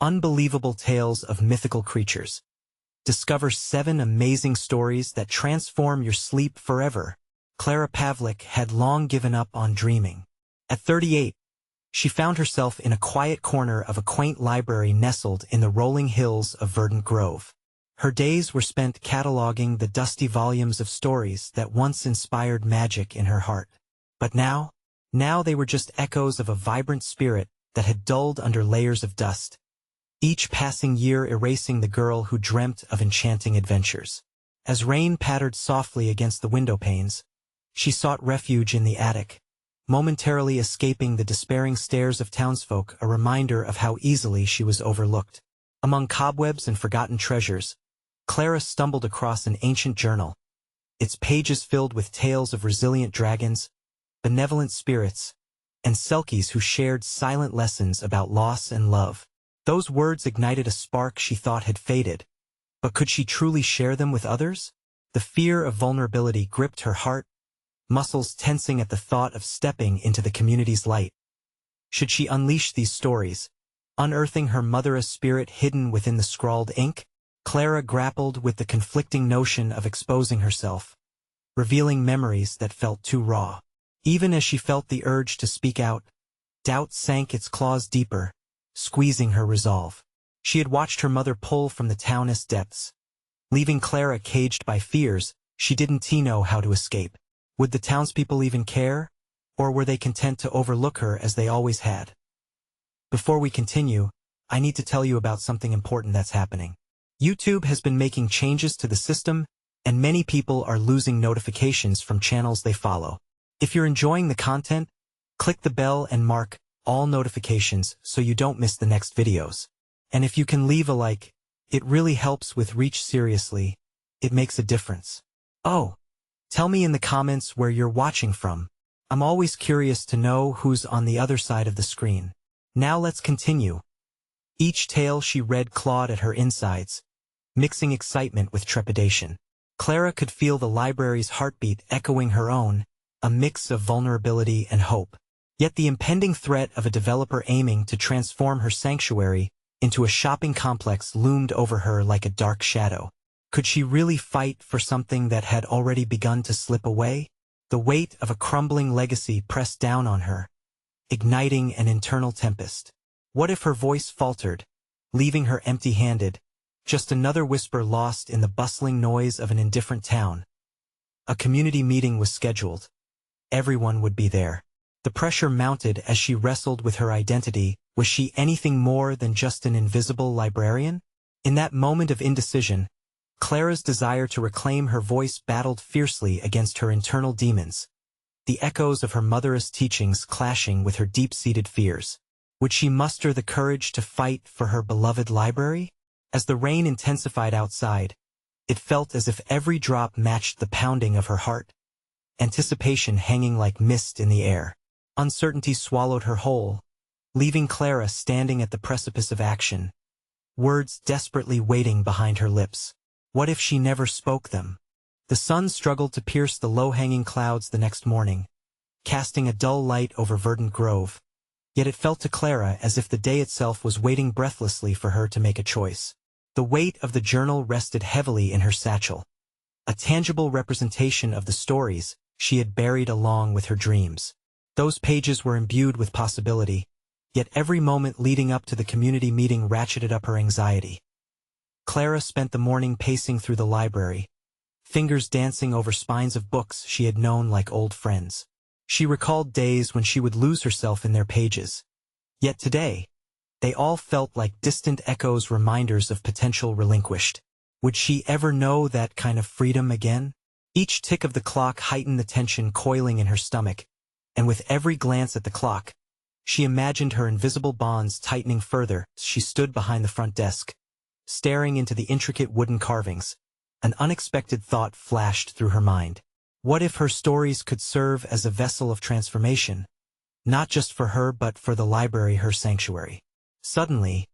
Unbelievable tales of mythical creatures. Discover 7 amazing stories that transform your sleep forever. Clara Pavlik had long given up on dreaming. At 38, she found herself in a quiet corner of a quaint library nestled in the rolling hills of Verdant Grove. Her days were spent cataloging the dusty volumes of stories that once inspired magic in her heart. But now they were just echoes of a vibrant spirit that had dulled under layers of dust, each passing year erasing the girl who dreamt of enchanting adventures. As rain pattered softly against the window panes, she sought refuge in the attic, momentarily escaping the despairing stares of townsfolk, a reminder of how easily she was overlooked. Among cobwebs and forgotten treasures, Clara stumbled across an ancient journal, its pages filled with tales of resilient dragons, benevolent spirits, and selkies who shared silent lessons about loss and love. Those words ignited a spark she thought had faded, but could she truly share them with others? The fear of vulnerability gripped her heart, muscles tensing at the thought of stepping into the community's light. Should she unleash these stories, unearthing her mother's spirit hidden within the scrawled ink? Clara grappled with the conflicting notion of exposing herself, revealing memories that felt too raw. Even as she felt the urge to speak out, doubt sank its claws deeper, squeezing her resolve. She had watched her mother pull from the town's depths, leaving Clara caged by fears she didn't know how to escape. Would the townspeople even care, or were they content to overlook her as they always had? Before we continue, I need to tell you about something important that's happening. YouTube has been making changes to the system, and many people are losing notifications from channels they follow. If you're enjoying the content, click the bell and mark all notifications so you don't miss the next videos. And if you can leave a like, it really helps with reach. Seriously, it makes a difference. Oh, tell me in the comments where you're watching from. I'm always curious to know who's on the other side of the screen. Now let's continue. Each tale she read clawed at her insides, mixing excitement with trepidation. Clara could feel the library's heartbeat echoing her own, a mix of vulnerability and hope. Yet the impending threat of a developer aiming to transform her sanctuary into a shopping complex loomed over her like a dark shadow. Could she really fight for something that had already begun to slip away? The weight of a crumbling legacy pressed down on her, igniting an internal tempest. What if her voice faltered, leaving her empty-handed, just another whisper lost in the bustling noise of an indifferent town? A community meeting was scheduled. Everyone would be there. The pressure mounted as she wrestled with her identity. Was she anything more than just an invisible librarian? In that moment of indecision, Clara's desire to reclaim her voice battled fiercely against her internal demons, the echoes of her mother's teachings clashing with her deep-seated fears. Would she muster the courage to fight for her beloved library? As the rain intensified outside, it felt as if every drop matched the pounding of her heart, anticipation hanging like mist in the air. Uncertainty swallowed her whole, leaving Clara standing at the precipice of action, words desperately waiting behind her lips. What if she never spoke them? The sun struggled to pierce the low-hanging clouds the next morning, casting a dull light over Verdant Grove. Yet it felt to Clara as if the day itself was waiting breathlessly for her to make a choice. The weight of the journal rested heavily in her satchel, a tangible representation of the stories she had buried along with her dreams. Those pages were imbued with possibility, yet every moment leading up to the community meeting ratcheted up her anxiety. Clara spent the morning pacing through the library, fingers dancing over spines of books she had known like old friends. She recalled days when she would lose herself in their pages. Yet today, they all felt like distant echoes, reminders of potential relinquished. Would she ever know that kind of freedom again? Each tick of the clock heightened the tension coiling in her stomach, and with every glance at the clock, she imagined her invisible bonds tightening further. She stood behind the front desk, staring into the intricate wooden carvings. An unexpected thought flashed through her mind. What if her stories could serve as a vessel of transformation, not just for her but for the library, her sanctuary? Suddenly,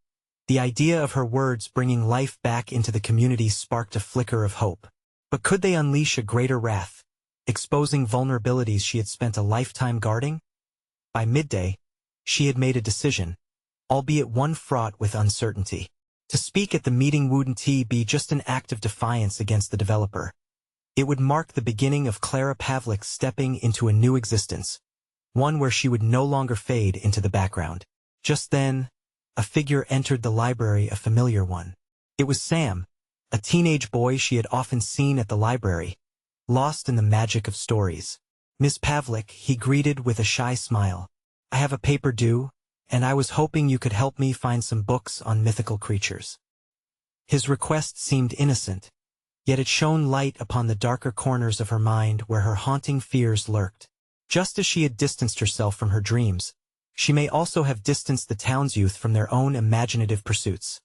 the idea of her words bringing life back into the community sparked a flicker of hope. But could they unleash a greater wrath, exposing vulnerabilities she had spent a lifetime guarding? By midday, she had made a decision. albeit one fraught with uncertainty. To speak at the meeting wouldn't be just an act of defiance against the developer. It would mark the beginning of Clara Pavlik stepping into a new existence, one where she would no longer fade into the background. Just then, a figure entered the library, a familiar one. It was Sam, a teenage boy she had often seen at the library, lost in the magic of stories. "Miss Pavlik," he greeted with a shy smile. "I have a paper due, and I was hoping you could help me find some books on mythical creatures." His request seemed innocent, yet it shone light upon the darker corners of her mind where her haunting fears lurked. Just as she had distanced herself from her dreams, she may also have distanced the town's youth from their own imaginative pursuits.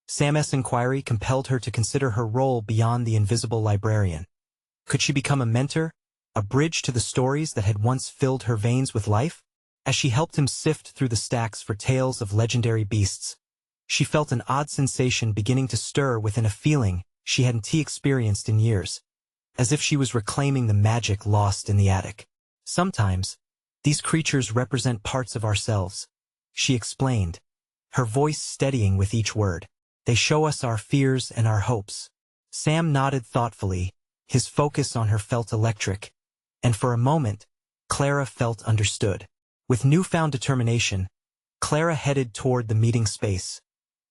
Sam's inquiry compelled her to consider her role beyond the invisible librarian. Could she become a mentor, a bridge to the stories that had once filled her veins with life? As she helped him sift through the stacks for tales of legendary beasts, she felt an odd sensation beginning to stir within, a feeling she hadn't experienced in years, as if she was reclaiming the magic lost in the attic. "Sometimes, these creatures represent parts of ourselves," she explained, her voice steadying with each word. "They show us our fears and our hopes." Sam nodded thoughtfully, his focus on her felt electric, and for a moment, Clara felt understood. With newfound determination, Clara headed toward the meeting space,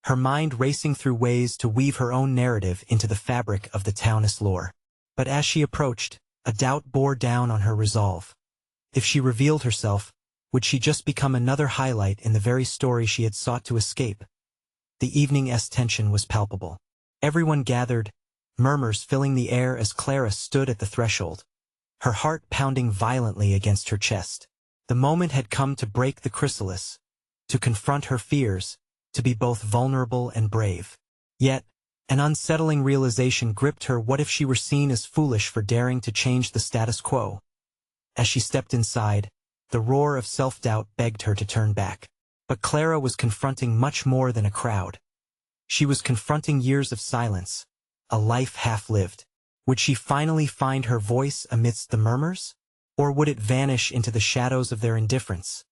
her mind racing through ways to weave her own narrative into the fabric of the town's lore. But as she approached, a doubt bore down on her resolve. If she revealed herself, would she just become another highlight in the very story she had sought to escape? The evening's tension was palpable. Everyone gathered, murmurs filling the air as Clara stood at the threshold, her heart pounding violently against her chest. The moment had come to break the chrysalis, to confront her fears, to be both vulnerable and brave. Yet, an unsettling realization gripped her. What if she were seen as foolish for daring to change the status quo? As she stepped inside, the roar of self-doubt begged her to turn back. But Clara was confronting much more than a crowd. She was confronting years of silence, a life half-lived. Would she finally find her voice amidst the murmurs? Or would it vanish into the shadows of their indifference?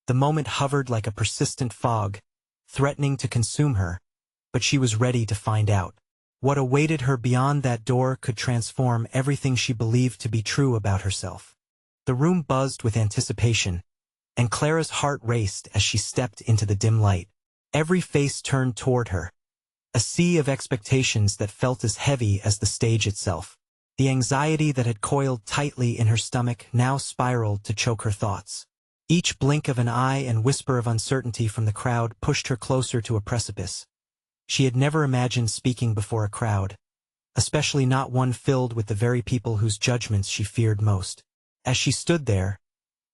The moment hovered like a persistent fog, threatening to consume her, but she was ready to find out. What awaited her beyond that door could transform everything she believed to be true about herself. The room buzzed with anticipation, and Clara's heart raced as she stepped into the dim light. Every face turned toward her, a sea of expectations that felt as heavy as the stage itself. The anxiety that had coiled tightly in her stomach now spiraled to choke her thoughts. Each blink of an eye and whisper of uncertainty from the crowd pushed her closer to a precipice. She had never imagined speaking before a crowd, especially not one filled with the very people whose judgments she feared most. As she stood there,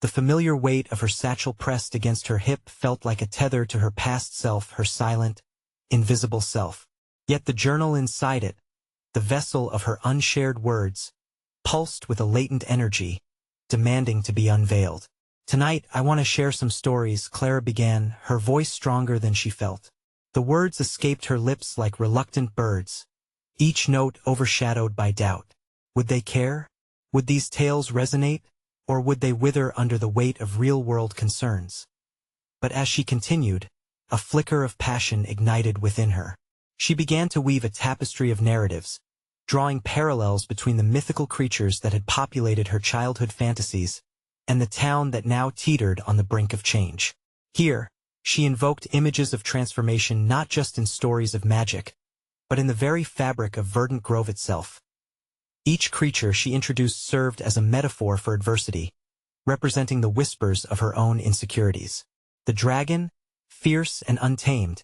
the familiar weight of her satchel pressed against her hip felt like a tether to her past self, her silent, invisible self. Yet the journal inside it, the vessel of her unshared words, pulsed with a latent energy, demanding to be unveiled. "Tonight, I want to share some stories," Clara began, her voice stronger than she felt. The words escaped her lips like reluctant birds, each note overshadowed by doubt. Would they care? Would these tales resonate? Or would they wither under the weight of real-world concerns? But as she continued, a flicker of passion ignited within her. She began to weave a tapestry of narratives, drawing parallels between the mythical creatures that had populated her childhood fantasies and the town that now teetered on the brink of change. Here, she invoked images of transformation not just in stories of magic, but in the very fabric of Verdant Grove itself. Each creature she introduced served as a metaphor for adversity, representing the whispers of her own insecurities. The dragon, fierce and untamed,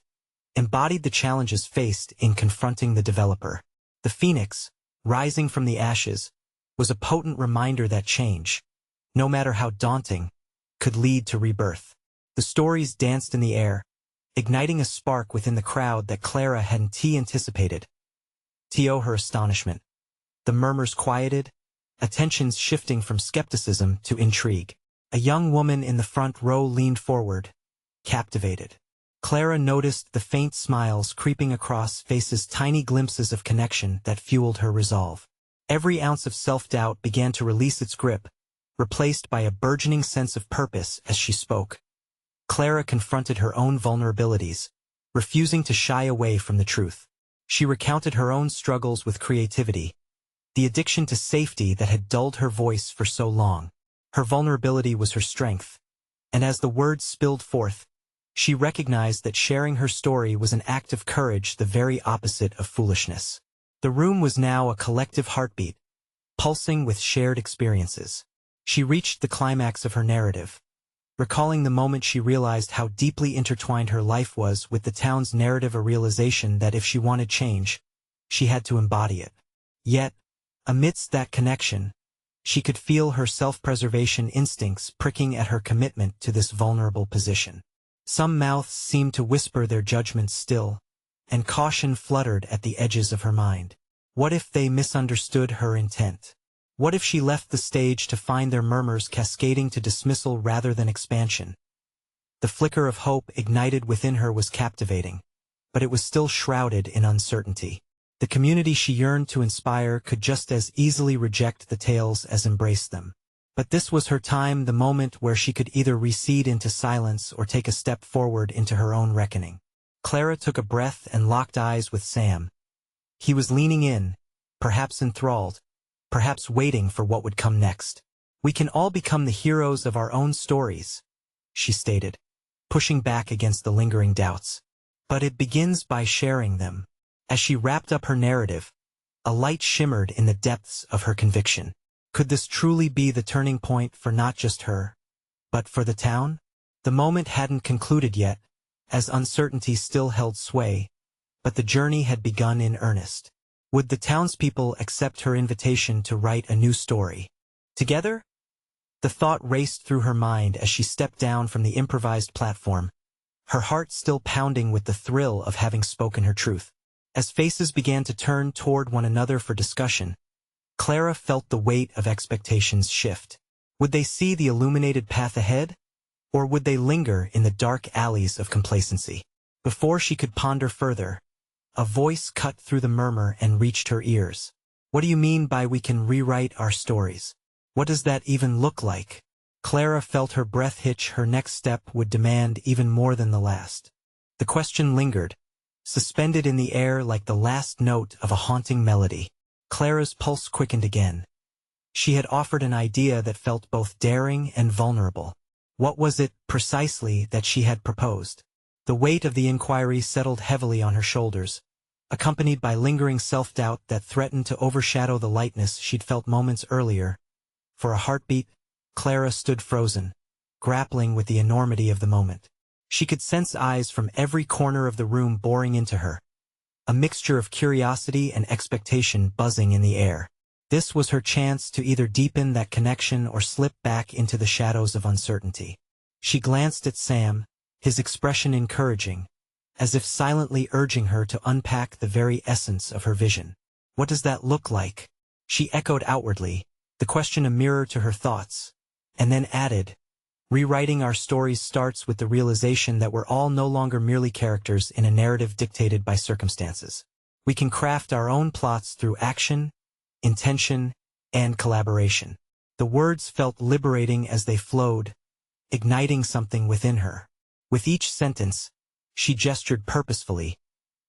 embodied the challenges faced in confronting the developer. The phoenix, rising from the ashes, was a potent reminder that change, no matter how daunting, could lead to rebirth. The stories danced in the air, igniting a spark within the crowd that Clara hadn't anticipated. To her astonishment, the murmurs quieted, attentions shifting from skepticism to intrigue. A young woman in the front row leaned forward, captivated. Clara noticed the faint smiles creeping across faces, tiny glimpses of connection that fueled her resolve. Every ounce of self-doubt began to release its grip, replaced by a burgeoning sense of purpose as she spoke. Clara confronted her own vulnerabilities, refusing to shy away from the truth. She recounted her own struggles with creativity, the addiction to safety that had dulled her voice for so long. Her vulnerability was her strength, and as the words spilled forth, she recognized that sharing her story was an act of courage, the very opposite of foolishness. The room was now a collective heartbeat, pulsing with shared experiences. She reached the climax of her narrative, recalling the moment she realized how deeply intertwined her life was with the town's narrative, a realization that if she wanted change, she had to embody it. Yet, amidst that connection, she could feel her self-preservation instincts pricking at her commitment to this vulnerable position. Some mouths seemed to whisper their judgments still, and caution fluttered at the edges of her mind. What if they misunderstood her intent? What if she left the stage to find their murmurs cascading to dismissal rather than expansion? The flicker of hope ignited within her was captivating, but it was still shrouded in uncertainty. The community she yearned to inspire could just as easily reject the tales as embrace them. But this was her time, the moment where she could either recede into silence or take a step forward into her own reckoning. Clara took a breath and locked eyes with Sam. He was leaning in, perhaps enthralled, perhaps waiting for what would come next. "We can all become the heroes of our own stories," she stated, pushing back against the lingering doubts. "But it begins by sharing them." As she wrapped up her narrative, a light shimmered in the depths of her conviction. Could this truly be the turning point for not just her, but for the town? The moment hadn't concluded yet, as uncertainty still held sway, but the journey had begun in earnest. Would the townspeople accept her invitation to write a new story together? The thought raced through her mind as she stepped down from the improvised platform, her heart still pounding with the thrill of having spoken her truth. As faces began to turn toward one another for discussion, Clara felt the weight of expectations shift. Would they see the illuminated path ahead, or would they linger in the dark alleys of complacency? Before she could ponder further, a voice cut through the murmur and reached her ears. "What do you mean by we can rewrite our stories? What does that even look like?" Clara felt her breath hitch. Her next step would demand even more than the last. The question lingered, suspended in the air like the last note of a haunting melody. Clara's pulse quickened again. She had offered an idea that felt both daring and vulnerable. What was it, precisely, that she had proposed? The weight of the inquiry settled heavily on her shoulders, accompanied by lingering self-doubt that threatened to overshadow the lightness she'd felt moments earlier. For a heartbeat, Clara stood frozen, grappling with the enormity of the moment. She could sense eyes from every corner of the room boring into her, a mixture of curiosity and expectation buzzing in the air. This was her chance to either deepen that connection or slip back into the shadows of uncertainty. She glanced at Sam, his expression encouraging, as if silently urging her to unpack the very essence of her vision. "What does that look like?" she echoed outwardly, the question a mirror to her thoughts, and then added, "Rewriting our stories starts with the realization that we're all no longer merely characters in a narrative dictated by circumstances. We can craft our own plots through action, intention, and collaboration." The words felt liberating as they flowed, igniting something within her. With each sentence, she gestured purposefully,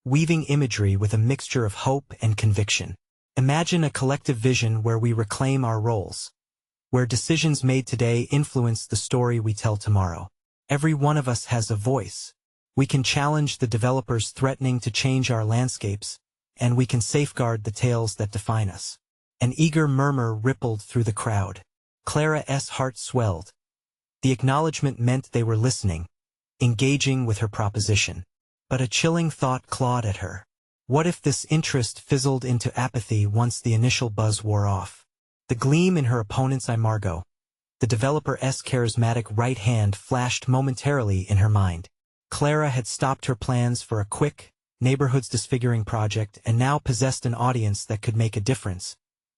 weaving imagery with a mixture of hope and conviction. "Imagine a collective vision where we reclaim our roles, where decisions made today influence the story we tell tomorrow. Every one of us has a voice. We can challenge the developers threatening to change our landscapes, and we can safeguard the tales that define us." An eager murmur rippled through the crowd. Clara's heart swelled. The acknowledgement meant they were listening, engaging with her proposition. But a chilling thought clawed at her. What if this interest fizzled into apathy once the initial buzz wore off? The gleam in her opponent's eye, Margot, the developer's charismatic right hand, flashed momentarily in her mind. Clara had stopped her plans for a quick, neighborhoods disfiguring project and now possessed an audience that could make a difference,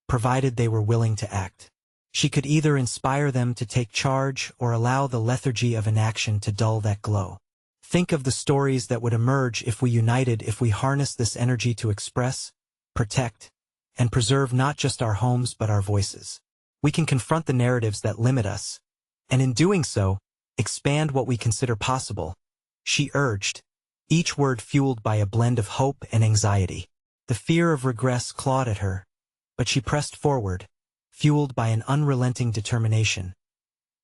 provided they were willing to act. She could either inspire them to take charge or allow the lethargy of inaction to dull that glow. Think of the stories that would emerge if we united, if we harnessed this energy to express, protect, and preserve not just our homes but our voices. We can confront the narratives that limit us, and in doing so, Expand what we consider possible, she urged, each word fueled by a blend of hope and anxiety. The fear of regress clawed at her, but she pressed forward, fueled by an unrelenting determination.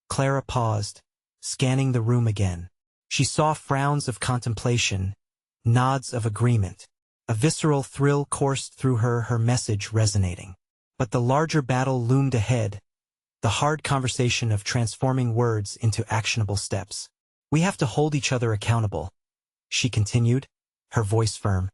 Clara paused, scanning the room again. She saw frowns of contemplation, nods of agreement. A visceral thrill coursed through her, her message resonating. But the larger battle loomed ahead, the hard conversation of transforming words into actionable steps. We have to hold each other accountable, she continued, her voice firm.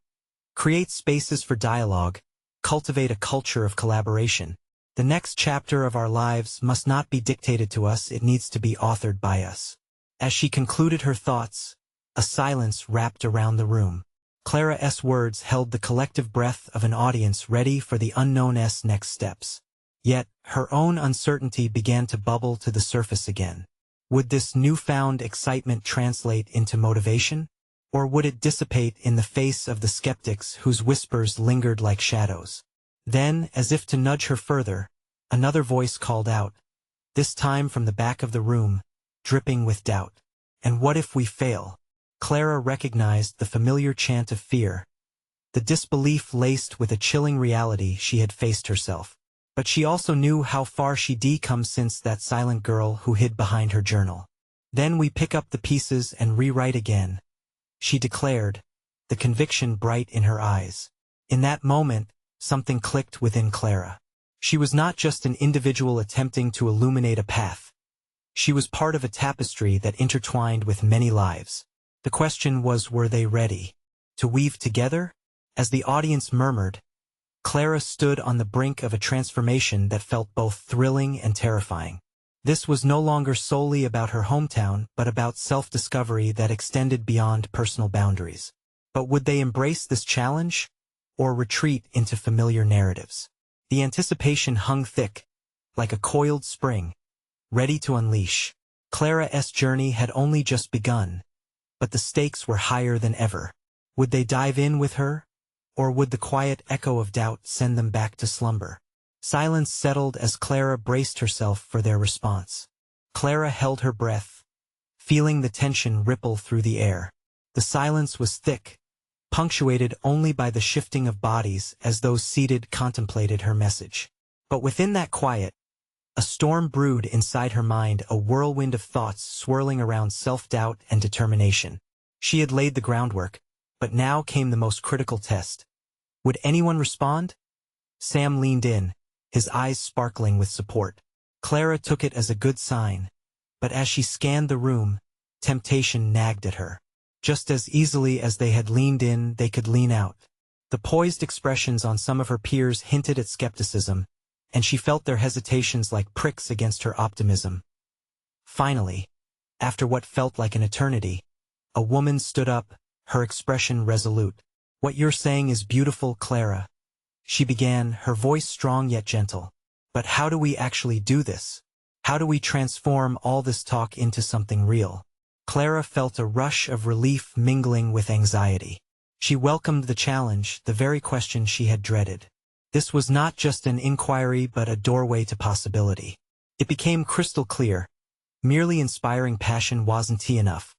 Create spaces for dialogue, cultivate a culture of collaboration. The next chapter of our lives must not be dictated to us, it needs to be authored by us. As she concluded her thoughts, a silence wrapped around the room. Clara's words held the collective breath of an audience ready for the unknown's next steps. Yet, her own uncertainty began to bubble to the surface again. Would this newfound excitement translate into motivation? Or would it dissipate in the face of the skeptics whose whispers lingered like shadows? Then, as if to nudge her further, another voice called out, this time from the back of the room, dripping with doubt. And what if we fail? Clara recognized the familiar chant of fear, the disbelief laced with a chilling reality she had faced herself. But she also knew how far she'd come since that silent girl who hid behind her journal. Then we pick up the pieces and rewrite again, she declared, the conviction bright in her eyes. In that moment, something clicked within Clara. She was not just an individual attempting to illuminate a path. She was part of a tapestry that intertwined with many lives. The question was, were they ready to weave together? As the audience murmured, Clara stood on the brink of a transformation that felt both thrilling and terrifying. This was no longer solely about her hometown, but about self-discovery that extended beyond personal boundaries. But would they embrace this challenge, or retreat into familiar narratives? The anticipation hung thick, like a coiled spring, ready to unleash. Clara's journey had only just begun, but the stakes were higher than ever. Would they dive in with her, or would the quiet echo of doubt send them back to slumber? Silence settled as Clara braced herself for their response. Clara held her breath, feeling the tension ripple through the air. The silence was thick, punctuated only by the shifting of bodies as those seated contemplated her message. But within that quiet, a storm brewed inside her mind, a whirlwind of thoughts swirling around self-doubt and determination. She had laid the groundwork, but now came the most critical test. Would anyone respond? Sam leaned in, his eyes sparkling with support. Clara took it as a good sign, but as she scanned the room, temptation nagged at her. Just as easily as they had leaned in, they could lean out. The poised expressions on some of her peers hinted at skepticism, and she felt their hesitations like pricks against her optimism. Finally, after what felt like an eternity, a woman stood up, her expression resolute. What you're saying is beautiful, Clara, she began, her voice strong yet gentle. But how do we actually do this? How do we transform all this talk into something real? Clara felt a rush of relief mingling with anxiety. She welcomed the challenge, the very question she had dreaded. This was not just an inquiry but a doorway to possibility. It became crystal clear. Merely inspiring passion wasn't enough.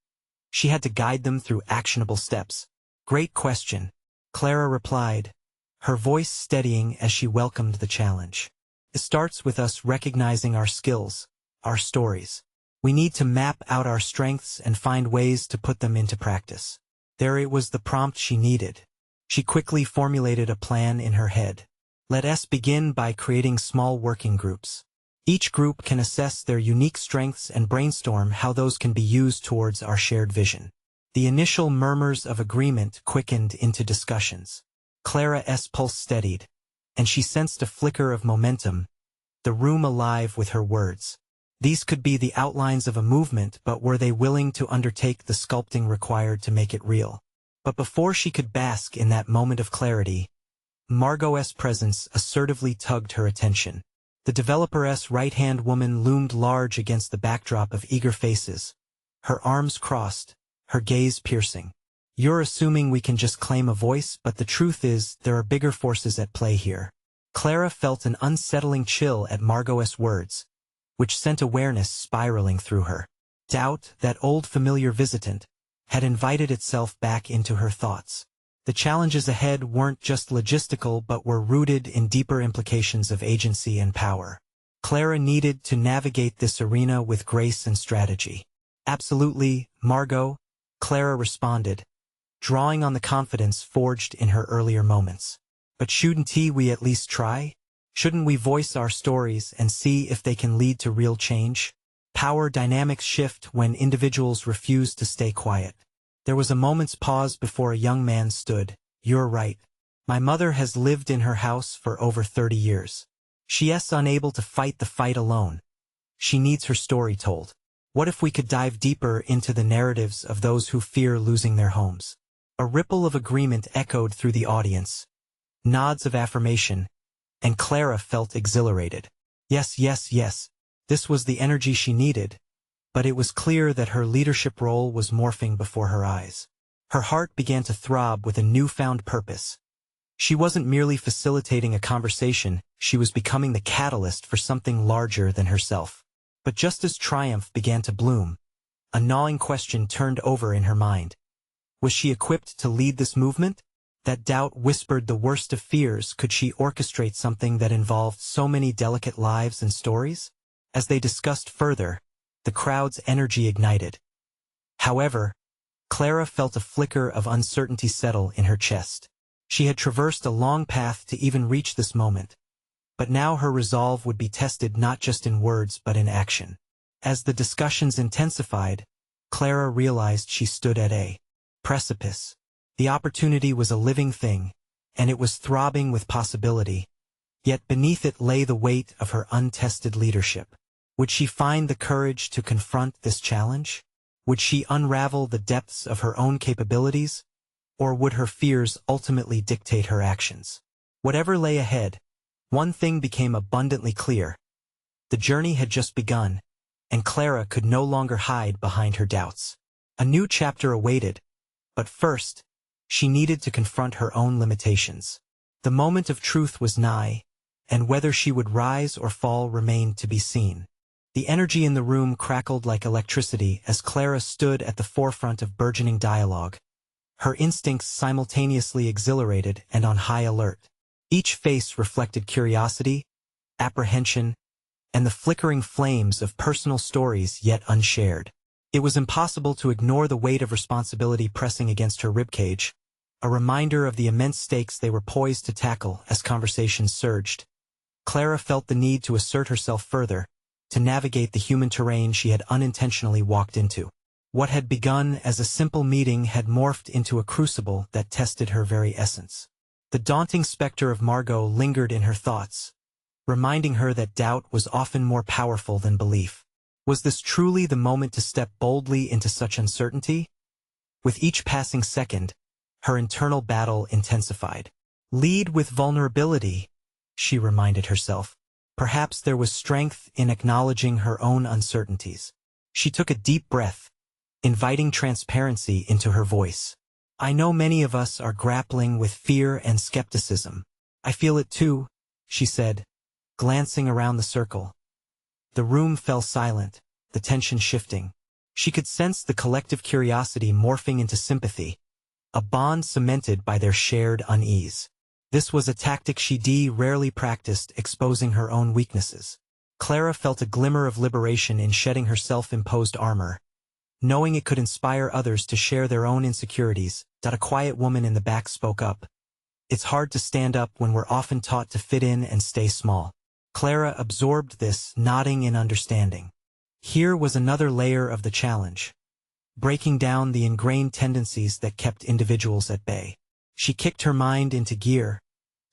She had to guide them through actionable steps. Great question, Clara replied, her voice steadying as she welcomed the challenge. It starts with us recognizing our skills, our stories. We need to map out our strengths and find ways to put them into practice. There it was, the prompt she needed. She quickly formulated a plan in her head. Let us begin by creating small working groups. Each group can assess their unique strengths and brainstorm how those can be used towards our shared vision. The initial murmurs of agreement quickened into discussions. Clara's pulse steadied, and she sensed a flicker of momentum, the room alive with her words. These could be the outlines of a movement, but were they willing to undertake the sculpting required to make it real? But before she could bask in that moment of clarity, Margot's presence assertively tugged her attention. The developer's right-hand woman loomed large against the backdrop of eager faces, her arms crossed, her gaze piercing. You're assuming we can just claim a voice, but the truth is, there are bigger forces at play here. Clara felt an unsettling chill at Margot's words, which sent awareness spiraling through her. Doubt, that old familiar visitant, had invited itself back into her thoughts. The challenges ahead weren't just logistical but were rooted in deeper implications of agency and power. Clara needed to navigate this arena with grace and strategy. Absolutely, Margot, Clara responded, drawing on the confidence forged in her earlier moments. But shouldn't we at least try? Shouldn't we voice our stories and see if they can lead to real change? Power dynamics shift when individuals refuse to stay quiet. There was a moment's pause before a young man stood. You're right. My mother has lived in her house for over 30 years. She is unable to fight the fight alone. She needs her story told. What if we could dive deeper into the narratives of those who fear losing their homes? A ripple of agreement echoed through the audience. Nods of affirmation, and Clara felt exhilarated. Yes, yes, yes. This was the energy she needed, but it was clear that her leadership role was morphing before her eyes. Her heart began to throb with a newfound purpose. She wasn't merely facilitating a conversation, she was becoming the catalyst for something larger than herself. But just as triumph began to bloom, a gnawing question turned over in her mind. Was she equipped to lead this movement? That doubt whispered the worst of fears. Could she orchestrate something that involved so many delicate lives and stories? As they discussed further, the crowd's energy ignited. However, Clara felt a flicker of uncertainty settle in her chest. She had traversed a long path to even reach this moment, but now her resolve would be tested not just in words but in action. As the discussions intensified, Clara realized she stood at a precipice. The opportunity was a living thing, and it was throbbing with possibility, yet beneath it lay the weight of her untested leadership. Would she find the courage to confront this challenge? Would she unravel the depths of her own capabilities? Or would her fears ultimately dictate her actions? Whatever lay ahead, one thing became abundantly clear. The journey had just begun, and Clara could no longer hide behind her doubts. A new chapter awaited, but first, she needed to confront her own limitations. The moment of truth was nigh, and whether she would rise or fall remained to be seen. The energy in the room crackled like electricity as Clara stood at the forefront of burgeoning dialogue, her instincts simultaneously exhilarated and on high alert. Each face reflected curiosity, apprehension, and the flickering flames of personal stories yet unshared. It was impossible to ignore the weight of responsibility pressing against her ribcage, a reminder of the immense stakes they were poised to tackle as conversations surged. Clara felt the need to assert herself further, to navigate the human terrain she had unintentionally walked into. What had begun as a simple meeting had morphed into a crucible that tested her very essence. The daunting specter of Margot lingered in her thoughts, reminding her that doubt was often more powerful than belief. Was this truly the moment to step boldly into such uncertainty? With each passing second, her internal battle intensified. Lead with vulnerability, she reminded herself. Perhaps there was strength in acknowledging her own uncertainties. She took a deep breath, inviting transparency into her voice. I know many of us are grappling with fear and skepticism. I feel it too, she said, glancing around the circle. The room fell silent, the tension shifting. She could sense the collective curiosity morphing into sympathy, a bond cemented by their shared unease. This was a tactic she rarely practiced, exposing her own weaknesses. Clara felt a glimmer of liberation in shedding her self-imposed armor, knowing it could inspire others to share their own insecurities. A quiet woman in the back spoke up. It's hard to stand up when we're often taught to fit in and stay small. Clara absorbed this, nodding in understanding. Here was another layer of the challenge, breaking down the ingrained tendencies that kept individuals at bay. She kicked her mind into gear,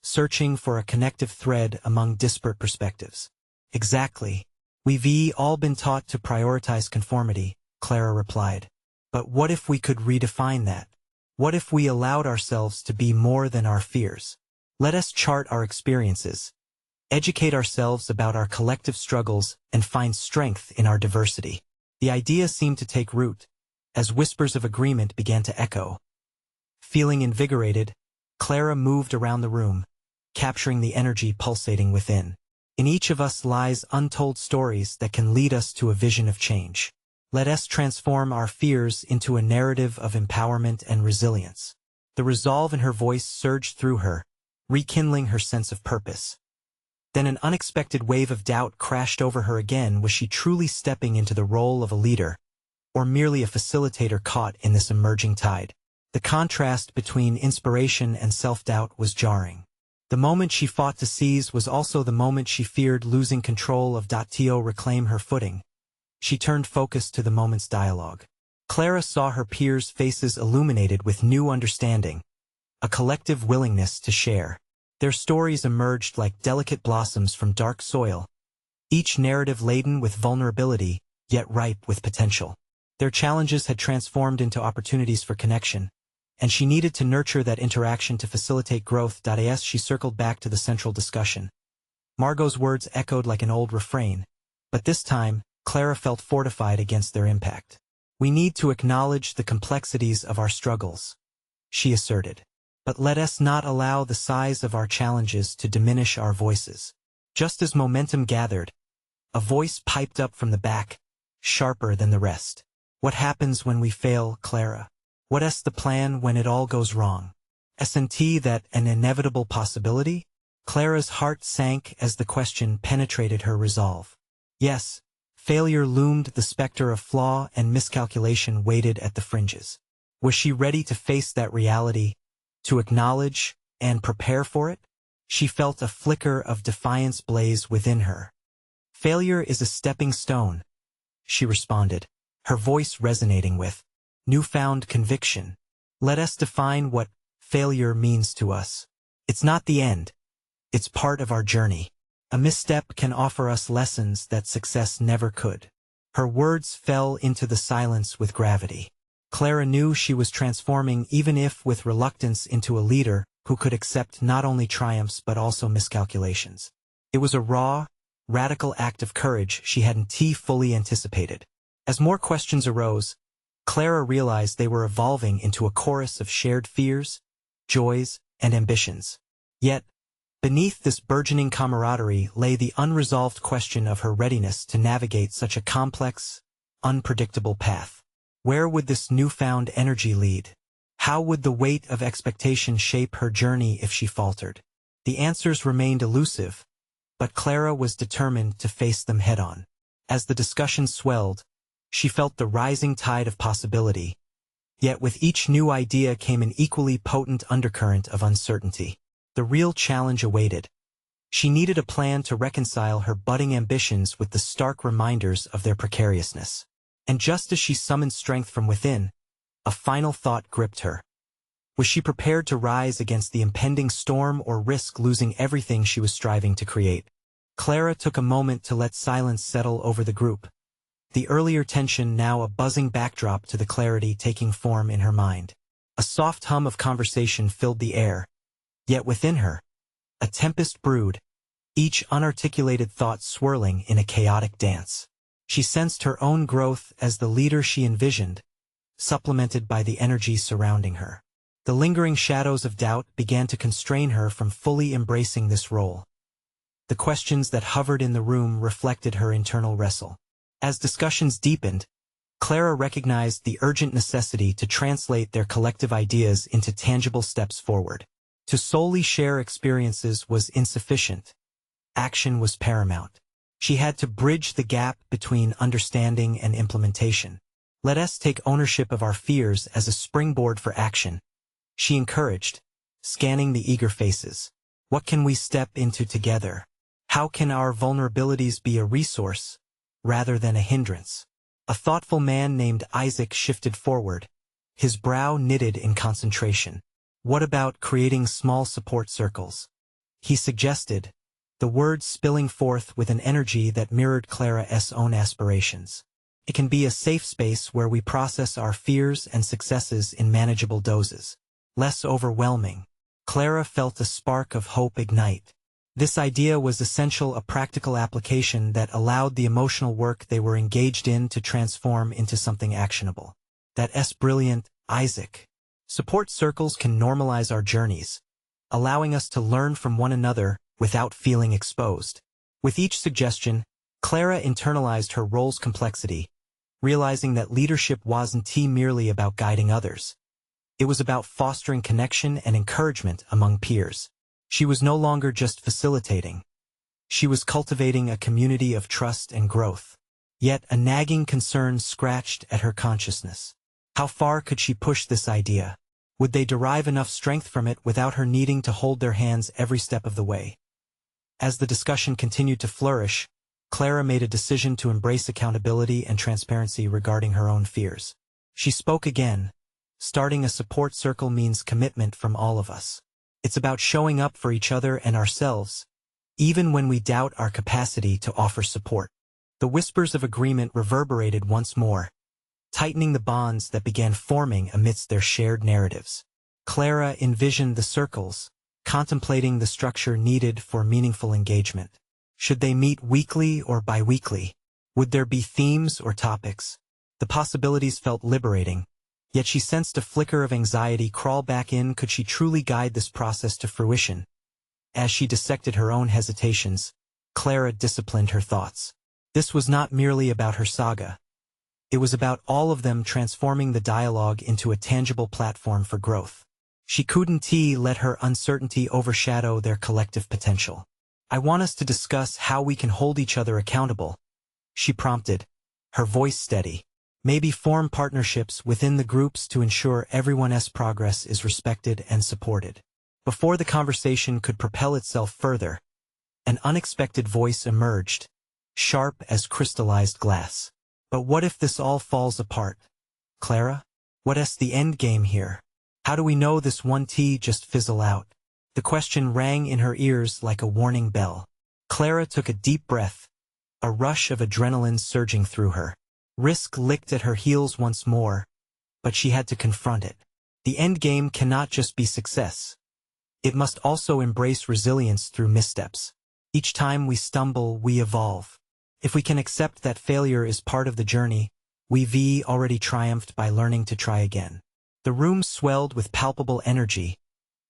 searching for a connective thread among disparate perspectives. Exactly. We've all been taught to prioritize conformity, Clara replied. But what if we could redefine that? What if we allowed ourselves to be more than our fears? Let us chart our experiences, educate ourselves about our collective struggles, and find strength in our diversity. The idea seemed to take root, as whispers of agreement began to echo. Feeling invigorated, Clara moved around the room, capturing the energy pulsating within. In each of us lies untold stories that can lead us to a vision of change. Let us transform our fears into a narrative of empowerment and resilience. The resolve in her voice surged through her, rekindling her sense of purpose. Then an unexpected wave of doubt crashed over her again. Was she truly stepping into the role of a leader, or merely a facilitator caught in this emerging tide? The contrast between inspiration and self-doubt was jarring. The moment she fought to seize was also the moment she feared losing control of. To reclaim her footing, she turned focus to the moment's dialogue. Clara saw her peers' faces illuminated with new understanding, a collective willingness to share. Their stories emerged like delicate blossoms from dark soil, each narrative laden with vulnerability, yet ripe with potential. Their challenges had transformed into opportunities for connection, and she needed to nurture that interaction to facilitate growth. As she circled back to the central discussion, Margot's words echoed like an old refrain, but this time, Clara felt fortified against their impact. "We need to acknowledge the complexities of our struggles," she asserted. "But let us not allow the size of our challenges to diminish our voices." Just as momentum gathered, a voice piped up from the back, sharper than the rest. "What happens when we fail, Clara? What's the plan when it all goes wrong? Isn't that an inevitable possibility?" Clara's heart sank as the question penetrated her resolve. Yes, failure loomed. The specter of flaw and miscalculation waited at the fringes. Was she ready to face that reality, to acknowledge and prepare for it? She felt a flicker of defiance blaze within her. "Failure is a stepping stone," she responded, her voice resonating with newfound conviction. "Let us define what failure means to us. It's not the end. It's part of our journey. A misstep can offer us lessons that success never could." Her words fell into the silence with gravity. Clara knew she was transforming, even if with reluctance, into a leader who could accept not only triumphs but also miscalculations. It was a raw, radical act of courage she hadn't fully anticipated. As more questions arose, Clara realized they were evolving into a chorus of shared fears, joys, and ambitions. Yet, beneath this burgeoning camaraderie lay the unresolved question of her readiness to navigate such a complex, unpredictable path. Where would this newfound energy lead? How would the weight of expectation shape her journey if she faltered? The answers remained elusive, but Clara was determined to face them head-on. As the discussion swelled, she felt the rising tide of possibility, yet with each new idea came an equally potent undercurrent of uncertainty. The real challenge awaited. She needed a plan to reconcile her budding ambitions with the stark reminders of their precariousness. And just as she summoned strength from within, a final thought gripped her. Was she prepared to rise against the impending storm or risk losing everything she was striving to create? Clara took a moment to let silence settle over the group, the earlier tension now a buzzing backdrop to the clarity taking form in her mind. A soft hum of conversation filled the air, yet within her, a tempest brewed, each unarticulated thought swirling in a chaotic dance. She sensed her own growth as the leader she envisioned, supplemented by the energy surrounding her. The lingering shadows of doubt began to constrain her from fully embracing this role. The questions that hovered in the room reflected her internal wrestle. As discussions deepened, Clara recognized the urgent necessity to translate their collective ideas into tangible steps forward. To solely share experiences was insufficient. Action was paramount. She had to bridge the gap between understanding and implementation. "Let us take ownership of our fears as a springboard for action," she encouraged, scanning the eager faces. "What can we step into together? How can our vulnerabilities be a resource, rather than a hindrance?" A thoughtful man named Isaac shifted forward, his brow knitted in concentration. "What about creating small support circles?" he suggested, the words spilling forth with an energy that mirrored Clara's own aspirations. "It can be a safe space where we process our fears and successes in manageable doses. Less overwhelming." Clara felt a spark of hope ignite. This idea was essential, a practical application that allowed the emotional work they were engaged in to transform into something actionable. That's brilliant, Isaac. Support circles can normalize our journeys, allowing us to learn from one another without feeling exposed. With each suggestion, Clara internalized her role's complexity, realizing that leadership wasn't merely about guiding others. It was about fostering connection and encouragement among peers. She was no longer just facilitating. She was cultivating a community of trust and growth. Yet a nagging concern scratched at her consciousness. How far could she push this idea? Would they derive enough strength from it without her needing to hold their hands every step of the way? As the discussion continued to flourish, Clara made a decision to embrace accountability and transparency regarding her own fears. She spoke again. Starting a support circle means commitment from all of us. It's about showing up for each other and ourselves, even when we doubt our capacity to offer support. The whispers of agreement reverberated once more, tightening the bonds that began forming amidst their shared narratives. Clara envisioned the circles, contemplating the structure needed for meaningful engagement. Should they meet weekly or bi-weekly? Would there be themes or topics? The possibilities felt liberating, yet she sensed a flicker of anxiety crawl back in. Could she truly guide this process to fruition? As she dissected her own hesitations, Clara disciplined her thoughts. This was not merely about her saga. It was about all of them transforming the dialogue into a tangible platform for growth. She couldn't let her uncertainty overshadow their collective potential. I want us to discuss how we can hold each other accountable, she prompted, her voice steady. Maybe form partnerships within the groups to ensure everyone's progress is respected and supported. Before the conversation could propel itself further, an unexpected voice emerged, sharp as crystallized glass. But what if this all falls apart? Clara? What's the end game here? How do we know this won't just fizzle out? The question rang in her ears like a warning bell. Clara took a deep breath, a rush of adrenaline surging through her. Risk licked at her heels once more, but she had to confront it. The end game cannot just be success. It must also embrace resilience through missteps. Each time we stumble, we evolve. If we can accept that failure is part of the journey, we've already triumphed by learning to try again. The room swelled with palpable energy,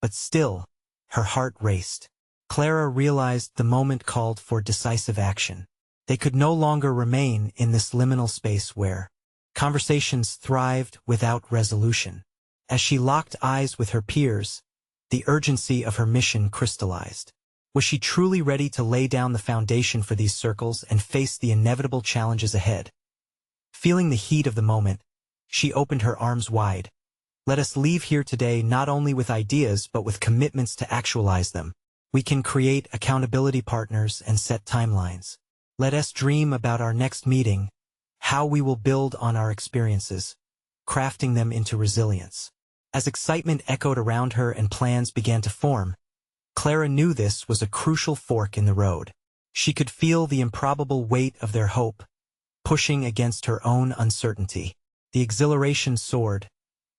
but still, her heart raced. Clara realized the moment called for decisive action. They could no longer remain in this liminal space where conversations thrived without resolution. As she locked eyes with her peers, the urgency of her mission crystallized. Was she truly ready to lay down the foundation for these circles and face the inevitable challenges ahead? Feeling the heat of the moment, she opened her arms wide. Let us leave here today not only with ideas but with commitments to actualize them. We can create accountability partners and set timelines. Let us dream about our next meeting, how we will build on our experiences, crafting them into resilience. As excitement echoed around her and plans began to form, Clara knew this was a crucial fork in the road. She could feel the improbable weight of their hope, pushing against her own uncertainty. The exhilaration soared,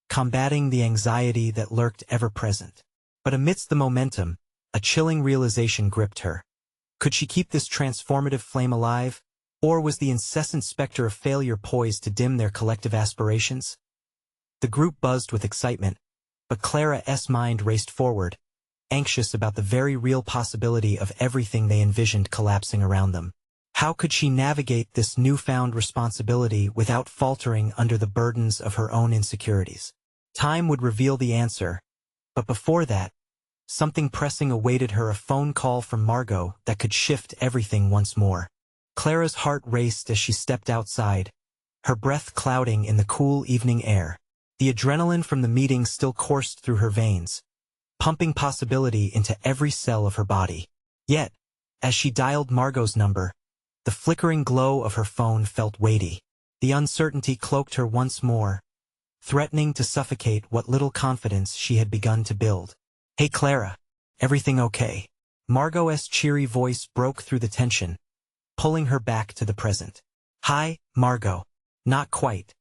combating the anxiety that lurked ever-present. But amidst the momentum, a chilling realization gripped her. Could she keep this transformative flame alive, or was the incessant specter of failure poised to dim their collective aspirations? The group buzzed with excitement, but Clara's mind raced forward, anxious about the very real possibility of everything they envisioned collapsing around them. How could she navigate this newfound responsibility without faltering under the burdens of her own insecurities? Time would reveal the answer, but before that, something pressing awaited her, a phone call from Margot that could shift everything once more. Clara's heart raced as she stepped outside, her breath clouding in the cool evening air. The adrenaline from the meeting still coursed through her veins, pumping possibility into every cell of her body. Yet, as she dialed Margot's number, the flickering glow of her phone felt weighty. The uncertainty cloaked her once more, threatening to suffocate what little confidence she had begun to build. "Hey Clara, everything okay?" Margot's cheery voice broke through the tension, pulling her back to the present. "Hi, Margot. Not quite.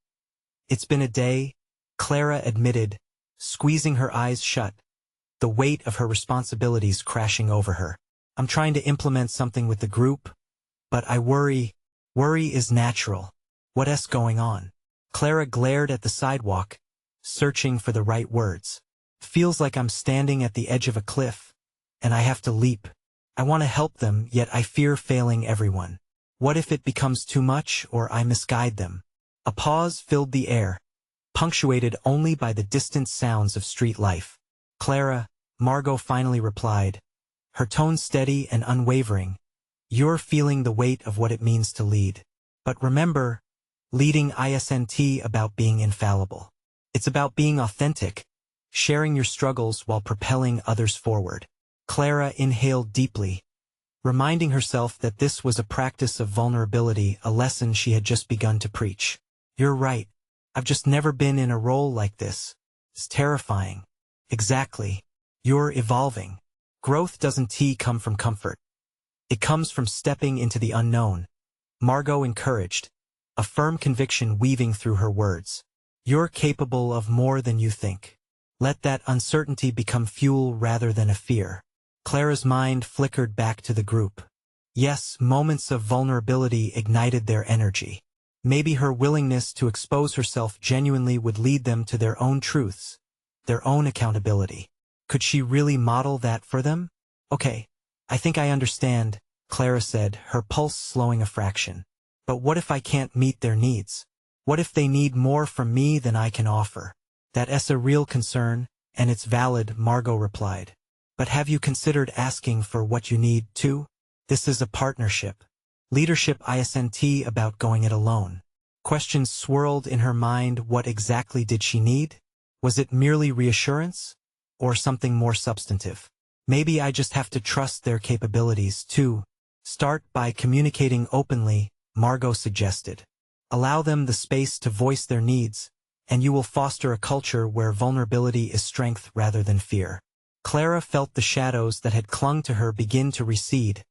It's been a day," Clara admitted, squeezing her eyes shut, the weight of her responsibilities crashing over her. "I'm trying to implement something with the group, but I worry. Worry is natural. What's going on?" Clara glared at the sidewalk, searching for the right words. "Feels like I'm standing at the edge of a cliff, and I have to leap. I want to help them, yet I fear failing everyone. What if it becomes too much or I misguide them?" A pause filled the air, punctuated only by the distant sounds of street life. "Clara," Margot finally replied, her tone steady and unwavering. "You're feeling the weight of what it means to lead. But remember, leading isn't about being infallible. It's about being authentic, sharing your struggles while propelling others forward." Clara inhaled deeply, reminding herself that this was a practice of vulnerability, a lesson she had just begun to preach. "You're right. I've just never been in a role like this. It's terrifying." "Exactly. You're evolving. Growth doesn't come from comfort. It comes from stepping into the unknown," Margot encouraged, a firm conviction weaving through her words. "You're capable of more than you think. Let that uncertainty become fuel rather than a fear." Clara's mind flickered back to the group. Yes, moments of vulnerability ignited their energy. Maybe her willingness to expose herself genuinely would lead them to their own truths, their own accountability. Could she really model that for them? "Okay, I think I understand," Clara said, her pulse slowing a fraction. "But what if I can't meet their needs? What if they need more from me than I can offer?" "That's a real concern, and it's valid," Margot replied. "But have you considered asking for what you need, too? This is a partnership. Leadership isn't about going it alone." Questions swirled in her mind. What exactly did she need? Was it merely reassurance? Or something more substantive? "Maybe I just have to trust their capabilities, too." "Start by communicating openly," Margot suggested. "Allow them the space to voice their needs, and you will foster a culture where vulnerability is strength rather than fear." Clara felt the shadows that had clung to her begin to recede,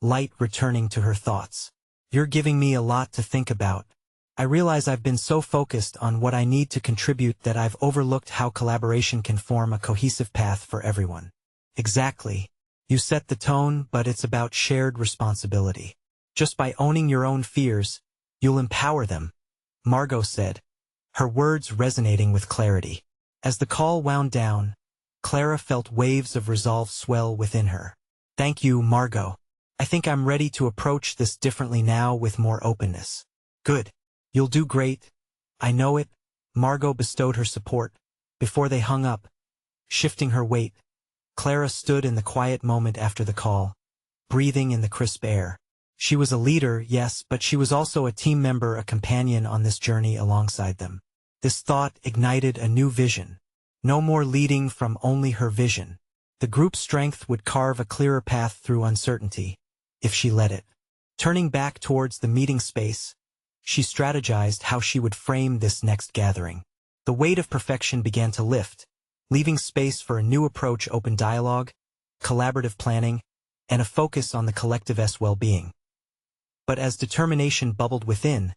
light returning to her thoughts. "You're giving me a lot to think about. I realize I've been so focused on what I need to contribute that I've overlooked how collaboration can form a cohesive path for everyone." "Exactly. You set the tone, but it's about shared responsibility. Just by owning your own fears, you'll empower them," Margot said, her words resonating with clarity. As the call wound down, Clara felt waves of resolve swell within her. "Thank you, Margot. I think I'm ready to approach this differently now, with more openness." "Good. You'll do great. I know it." Margot bestowed her support. Before they hung up, shifting her weight, Clara stood in the quiet moment after the call, breathing in the crisp air. She was a leader, yes, but she was also a team member, a companion on this journey alongside them. This thought ignited a new vision. No more leading from only her vision. The group's strength would carve a clearer path through uncertainty, if she let it. Turning back towards the meeting space, she strategized how she would frame this next gathering. The weight of perfection began to lift, leaving space for a new approach: open dialogue, collaborative planning, and a focus on the collective's well-being. But as determination bubbled within,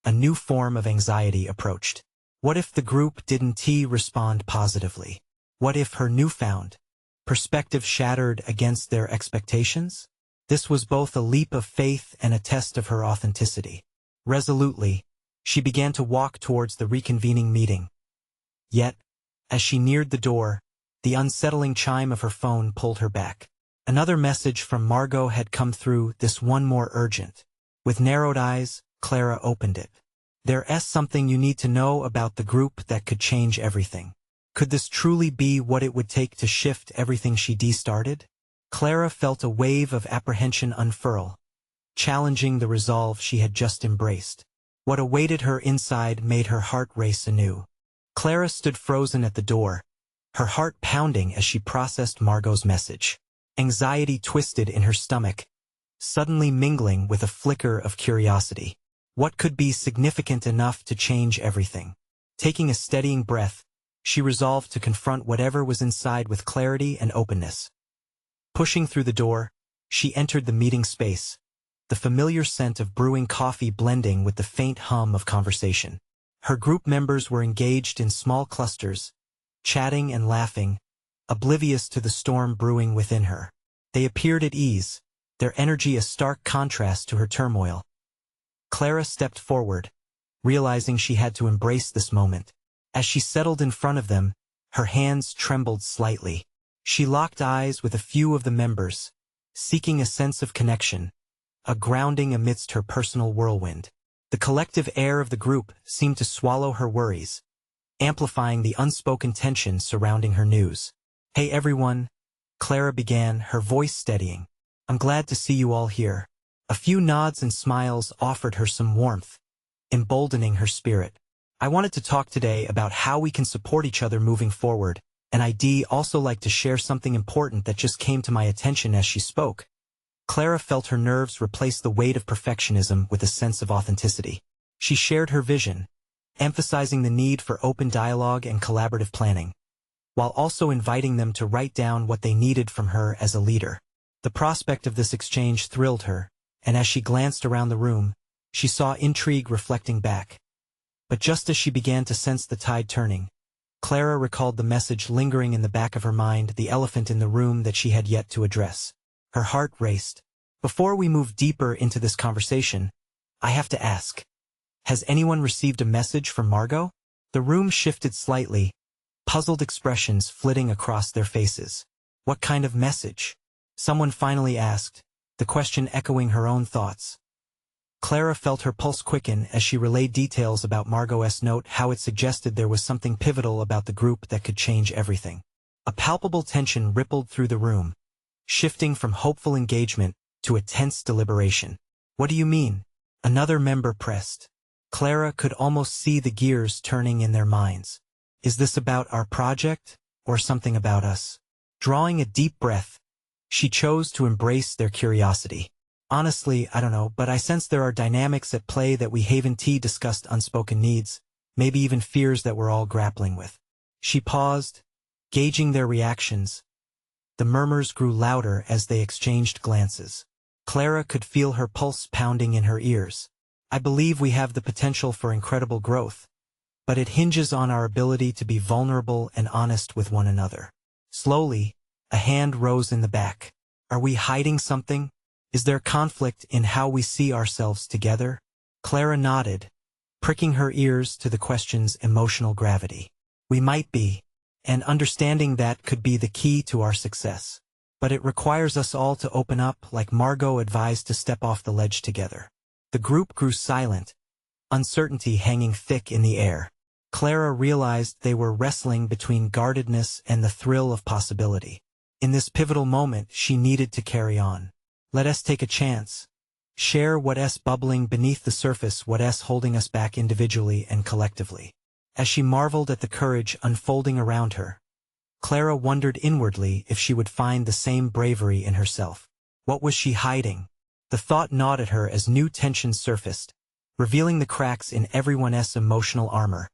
a new form of anxiety approached. What if the group didn't respond positively? What if her newfound perspective shattered against their expectations? This was both a leap of faith and a test of her authenticity. Resolutely, she began to walk towards the reconvening meeting. Yet, as she neared the door, the unsettling chime of her phone pulled her back. Another message from Margot had come through, this one more urgent. With narrowed eyes, Clara opened it. "There's something you need to know about the group that could change everything." Could this truly be what it would take to shift everything she'd started? Clara felt a wave of apprehension unfurl, challenging the resolve she had just embraced. What awaited her inside made her heart race anew. Clara stood frozen at the door, her heart pounding as she processed Margot's message. Anxiety twisted in her stomach, suddenly mingling with a flicker of curiosity. What could be significant enough to change everything? Taking a steadying breath, she resolved to confront whatever was inside with clarity and openness. Pushing through the door, she entered the meeting space, the familiar scent of brewing coffee blending with the faint hum of conversation. Her group members were engaged in small clusters, chatting and laughing, oblivious to the storm brewing within her. They appeared at ease, their energy a stark contrast to her turmoil. Clara stepped forward, realizing she had to embrace this moment. As she settled in front of them, her hands trembled slightly. She locked eyes with a few of the members, seeking a sense of connection, a grounding amidst her personal whirlwind. The collective air of the group seemed to swallow her worries, amplifying the unspoken tension surrounding her news. "Hey everyone," Clara began, her voice steadying. "I'm glad to see you all here." A few nods and smiles offered her some warmth, emboldening her spirit. "I wanted to talk today about how we can support each other moving forward, and I'd also like to share something important that just came to my attention as she spoke." Clara felt her nerves replace the weight of perfectionism with a sense of authenticity. She shared her vision, emphasizing the need for open dialogue and collaborative planning, while also inviting them to write down what they needed from her as a leader. The prospect of this exchange thrilled her, and as she glanced around the room, she saw intrigue reflecting back. But just as she began to sense the tide turning, Clara recalled the message lingering in the back of her mind, the elephant in the room that she had yet to address. Her heart raced. "Before we move deeper into this conversation, I have to ask, has anyone received a message from Margot?" The room shifted slightly, puzzled expressions flitting across their faces. "What kind of message?" someone finally asked, the question echoing her own thoughts. Clara felt her pulse quicken as she relayed details about Margot's note, how it suggested there was something pivotal about the group that could change everything. A palpable tension rippled through the room, shifting from hopeful engagement to a tense deliberation. "What do you mean?" another member pressed. Clara could almost see the gears turning in their minds. "Is this about our project, or something about us?" Drawing a deep breath, she chose to embrace their curiosity. "Honestly, I don't know, but I sense there are dynamics at play that we haven't discussed, unspoken needs, maybe even fears that we're all grappling with." She paused, gauging their reactions. The murmurs grew louder as they exchanged glances. Clara could feel her pulse pounding in her ears. "I believe we have the potential for incredible growth, but it hinges on our ability to be vulnerable and honest with one another." Slowly, a hand rose in the back. "Are we hiding something? Is there conflict in how we see ourselves together?" Clara nodded, pricking her ears to the question's emotional gravity. "We might be, and understanding that could be the key to our success. But it requires us all to open up, like Margot advised, to step off the ledge together." The group grew silent, uncertainty hanging thick in the air. Clara realized they were wrestling between guardedness and the thrill of possibility. In this pivotal moment, she needed to carry on. "Let us take a chance. Share what's bubbling beneath the surface, what's holding us back individually and collectively." As she marveled at the courage unfolding around her, Clara wondered inwardly if she would find the same bravery in herself. What was she hiding? The thought gnawed at her as new tensions surfaced, revealing the cracks in everyone's emotional armor.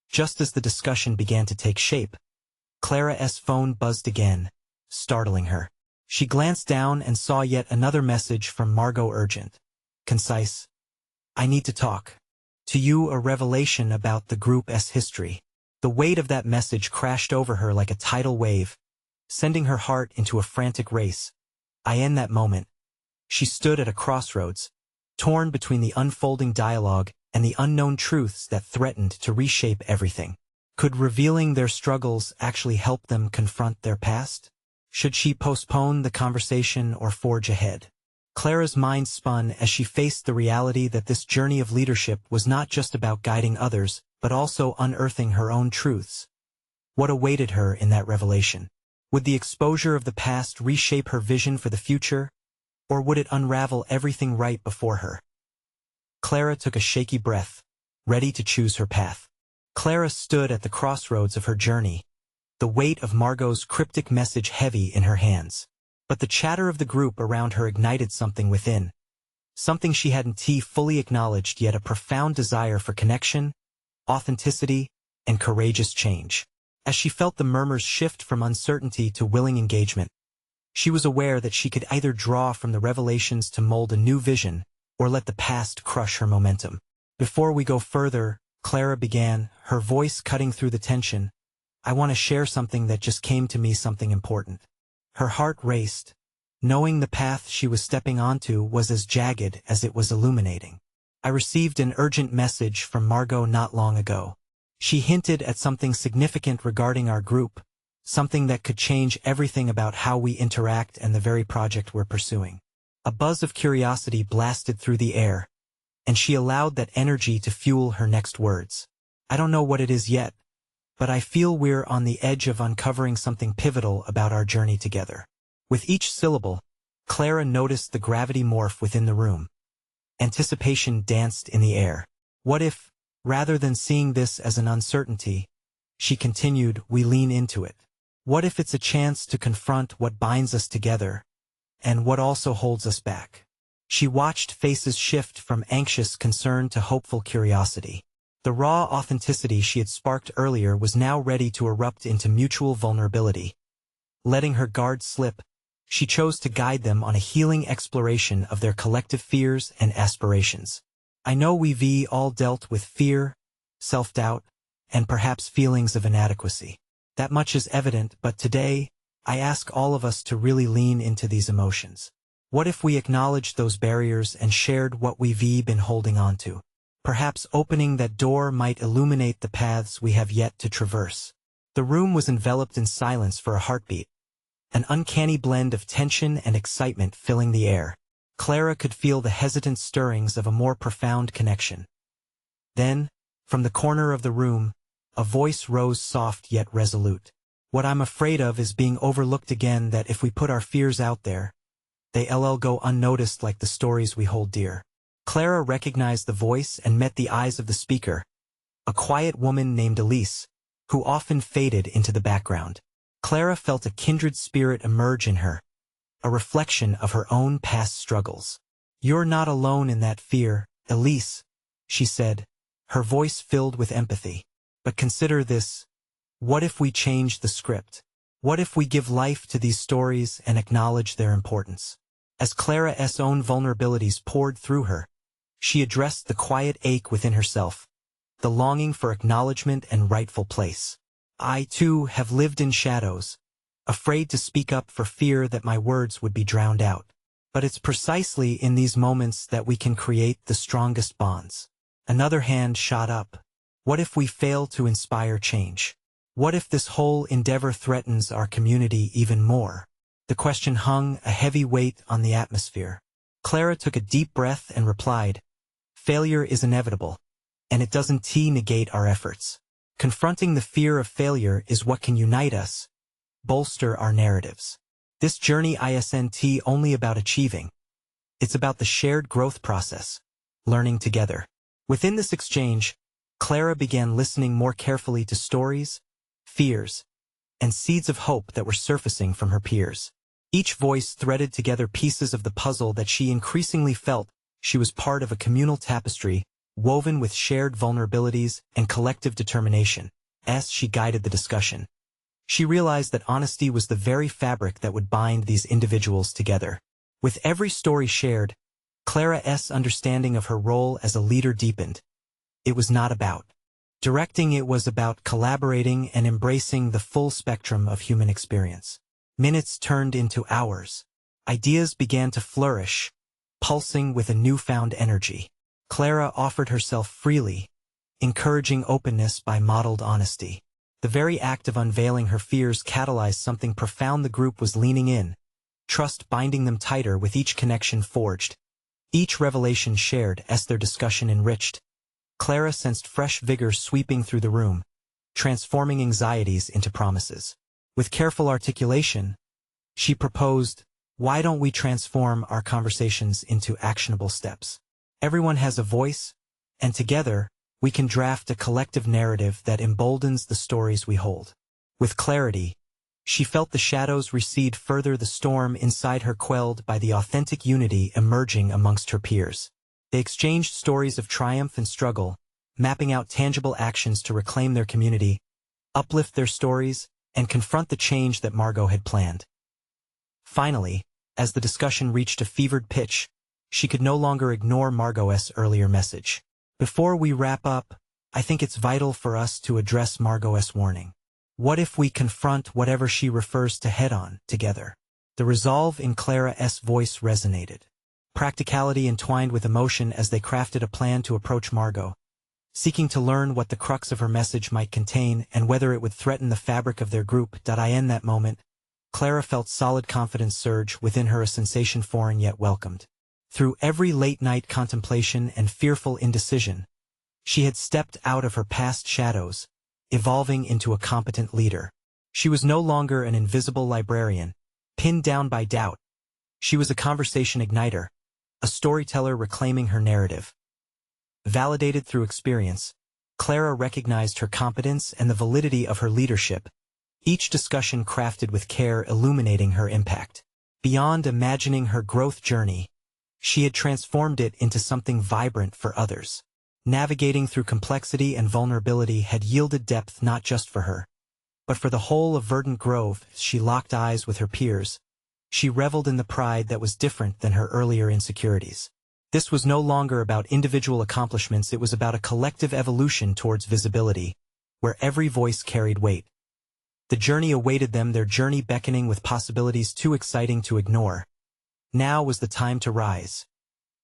Just as the discussion began to take shape, Clara's phone buzzed again, startling her. She glanced down and saw yet another message from Margot, urgent, concise. "I need to talk to you, a revelation about the group's history." The weight of that message crashed over her like a tidal wave, sending her heart into a frantic race. In that moment, she stood at a crossroads, torn between the unfolding dialogue and the unknown truths that threatened to reshape everything. Could revealing their struggles actually help them confront their past? Should she postpone the conversation or forge ahead? Clara's mind spun as she faced the reality that this journey of leadership was not just about guiding others, but also unearthing her own truths. What awaited her in that revelation? Would the exposure of the past reshape her vision for the future, or would it unravel everything right before her? Clara took a shaky breath, ready to choose her path. Clara stood at the crossroads of her journey, the weight of Margot's cryptic message heavy in her hands. But the chatter of the group around her ignited something within, something she hadn't fully acknowledged yet, a profound desire for connection, authenticity, and courageous change. As she felt the murmurs shift from uncertainty to willing engagement, she was aware that she could either draw from the revelations to mold a new vision, or let the past crush her momentum. "Before we go further," Clara began, her voice cutting through the tension, "I want to share something that just came to me, something important." Her heart raced, knowing the path she was stepping onto was as jagged as it was illuminating. "I received an urgent message from Margot not long ago. She hinted at something significant regarding our group, something that could change everything about how we interact and the very project we're pursuing." A buzz of curiosity blasted through the air, and she allowed that energy to fuel her next words. I don't know what it is yet, but I feel we're on the edge of uncovering something pivotal about our journey together. With each syllable, Clara noticed the gravity morph within the room. Anticipation danced in the air. What if, rather than seeing this as an uncertainty, she continued, we lean into it? What if it's a chance to confront what binds us together, and what also holds us back? She watched faces shift from anxious concern to hopeful curiosity. The raw authenticity she had sparked earlier was now ready to erupt into mutual vulnerability. Letting her guard slip, she chose to guide them on a healing exploration of their collective fears and aspirations. I know we've all dealt with fear, self-doubt, and perhaps feelings of inadequacy. That much is evident, but today, I ask all of us to really lean into these emotions. What if we acknowledged those barriers and shared what we've been holding on to? Perhaps opening that door might illuminate the paths we have yet to traverse. The room was enveloped in silence for a heartbeat, an uncanny blend of tension and excitement filling the air. Clara could feel the hesitant stirrings of a more profound connection. Then, from the corner of the room, a voice rose soft yet resolute. What I'm afraid of is being overlooked again, that if we put our fears out there, they'll go unnoticed like the stories we hold dear. Clara recognized the voice and met the eyes of the speaker, a quiet woman named Elise, who often faded into the background. Clara felt a kindred spirit emerge in her, a reflection of her own past struggles. You're not alone in that fear, Elise, she said, her voice filled with empathy. But consider this. What if we change the script? What if we give life to these stories and acknowledge their importance? As Clara's own vulnerabilities poured through her, she addressed the quiet ache within herself, the longing for acknowledgement and rightful place. I, too, have lived in shadows, afraid to speak up for fear that my words would be drowned out. But it's precisely in these moments that we can create the strongest bonds. Another hand shot up. What if we fail to inspire change? What if this whole endeavor threatens our community even more? The question hung a heavy weight on the atmosphere. Clara took a deep breath and replied, failure is inevitable, and it doesn't negate our efforts. Confronting the fear of failure is what can unite us, bolster our narratives. This journey isn't only about achieving. It's about the shared growth process, learning together. Within this exchange, Clara began listening more carefully to stories, fears, and seeds of hope that were surfacing from her peers. Each voice threaded together pieces of the puzzle that she increasingly felt she was part of a communal tapestry, woven with shared vulnerabilities and collective determination. As she guided the discussion, she realized that honesty was the very fabric that would bind these individuals together. With every story shared, Clara's understanding of her role as a leader deepened. It was not about directing, it was about collaborating and embracing the full spectrum of human experience. Minutes turned into hours. Ideas began to flourish, pulsing with a newfound energy. Clara offered herself freely, encouraging openness by modeled honesty. The very act of unveiling her fears catalyzed something profound. The group was leaning in, trust binding them tighter with each connection forged. Each revelation shared as their discussion enriched. Clara sensed fresh vigor sweeping through the room, transforming anxieties into promises. With careful articulation, she proposed, why don't we transform our conversations into actionable steps? Everyone has a voice, and together, we can draft a collective narrative that emboldens the stories we hold. With clarity, she felt the shadows recede further, the storm inside her quelled by the authentic unity emerging amongst her peers. They exchanged stories of triumph and struggle, mapping out tangible actions to reclaim their community, uplift their stories, and confront the change that Margot had planned. Finally, as the discussion reached a fevered pitch, she could no longer ignore Margot's earlier message. Before we wrap up, I think it's vital for us to address Margot's warning. What if we confront whatever she refers to head-on, together? The resolve in Clara's voice resonated. Practicality entwined with emotion as they crafted a plan to approach Margot, seeking to learn what the crux of her message might contain and whether it would threaten the fabric of their group. In that moment, Clara felt solid confidence surge within her, a sensation foreign yet welcomed. Through every late-night contemplation and fearful indecision, she had stepped out of her past shadows, evolving into a competent leader. She was no longer an invisible librarian, pinned down by doubt. She was a conversation igniter, a storyteller reclaiming her narrative. Validated through experience, Clara recognized her competence and the validity of her leadership, each discussion crafted with care illuminating her impact. Beyond imagining her growth journey, she had transformed it into something vibrant for others. Navigating through complexity and vulnerability had yielded depth not just for her, but for the whole of Verdant Grove. As she locked eyes with her peers, she reveled in the pride that was different than her earlier insecurities. This was no longer about individual accomplishments, it was about a collective evolution towards visibility, where every voice carried weight. The journey awaited them, their journey beckoning with possibilities too exciting to ignore. Now was the time to rise.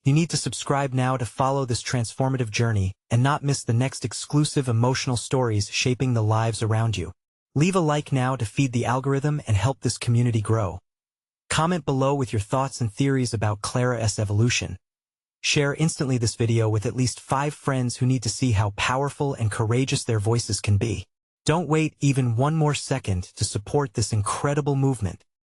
You need to subscribe now to follow this transformative journey and not miss the next exclusive emotional stories shaping the lives around you. Leave a like now to feed the algorithm and help this community grow. Comment below with your thoughts and theories about Clara's evolution. Share instantly this video with at least 5 friends who need to see how powerful and courageous their voices can be. Don't wait even one more second to support this incredible movement.